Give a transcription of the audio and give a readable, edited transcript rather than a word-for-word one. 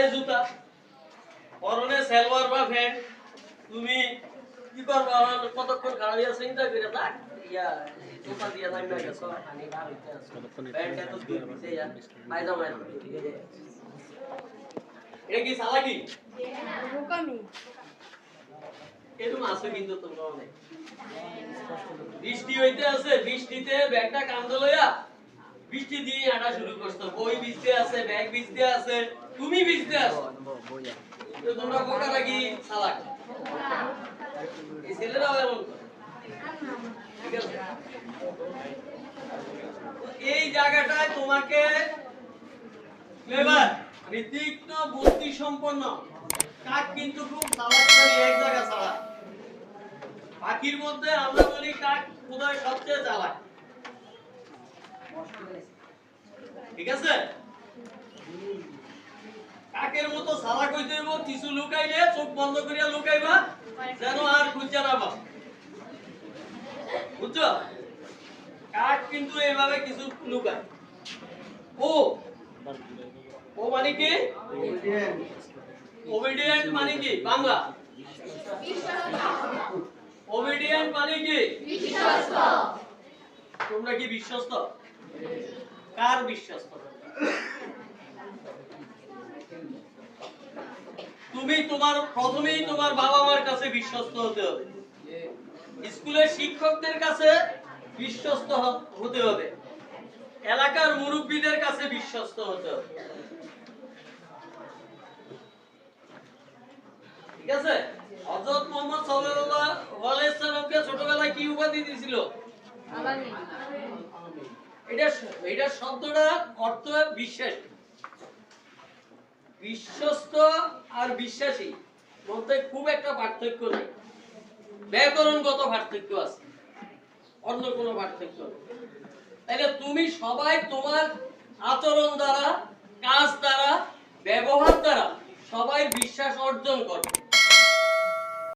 পায়ে জুতা, পরনে সালোয়ার বা প্যান্ট। তুমি কি করবা? কতক্ষণ খাড়াইয়া চিন্তা করে থাক। ইয়া জুতা দিয়া থাক না গেছো, আমি ভালো হইতে আছি। প্যান্ট এত দূর দিতে যা, পায়জামা এত দূর দিতে যা। এটা কি চালাকি? বোকামি। এরকম আছে কিন্তু তোমরা অনেক। বৃষ্টি হইতে আছে, বৃষ্টিতে ব্যাগটা কাঁধে লইয়া বৃষ্টি দিয়ে হাঁটা শুরু করছো। বই ভিজতে আছে, ব্যাগ ভিজতে আছে, তুমি ভিজতে আছো। তো তোমরা বোকা নাকি চালাক? এই ছেলেরাও এমন করে। ঠিক আছে? এই জায়গাটায় তোমাকে ক্লেভার, তীক্ষ্ণ বুদ্ধি সম্পন্ন কাক কিন্তু খুব চালাক প্রাণী, এক জায়গা ছাড়া। পাখির মধ্যে আমরা বলি কাক বোধহয় সবচেয়ে চালাক। ঠিক আছে? কাকের মতো চালাক হইতে হইব, কিছু লুকাইলে চোখ বন্ধ করিয়া লুকাইবা, যেন আর খুঁজে না পাও। বুঝছো? কাক কিন্তু এইভাবে কিছু লুকায়। ও ও মানে কি? ওবিডিয়েন্ট মানে কি বাংলা? ওবিডিয়েন্ট মানে কি? বিশ্বস্ত। তোমরা কি বিশ্বস্ত? কার বিশ্বস্ত? তুমি তোমার প্রথমেই তোমার বাবা মার কাছে বিশ্বস্ত হতে হবে, স্কুলের শিক্ষকদের কাছে বিশ্বস্ত হতে হবে, এলাকার মুরব্বীদের কাছে বিশ্বস্ত হতে হবে। ঠিক আছে? হযরত মুহাম্মদ সাল্লাল্লাহু আলাইহি ওয়াসাল্লামকে ছোটবেলায় কি উপাধি দিয়েছিল? এটা শব্দটা অর্থ বিশ্বাস। বিশ্বস্ত আর বিশ্বাসী মধ্যে খুব একটা পার্থক্য নেই, ব্যাকরণগত পার্থক্য আছে, অন্য কোনো পার্থক্য নেই। তাহলে তুমি সবাই তোমার আচরণ দ্বারা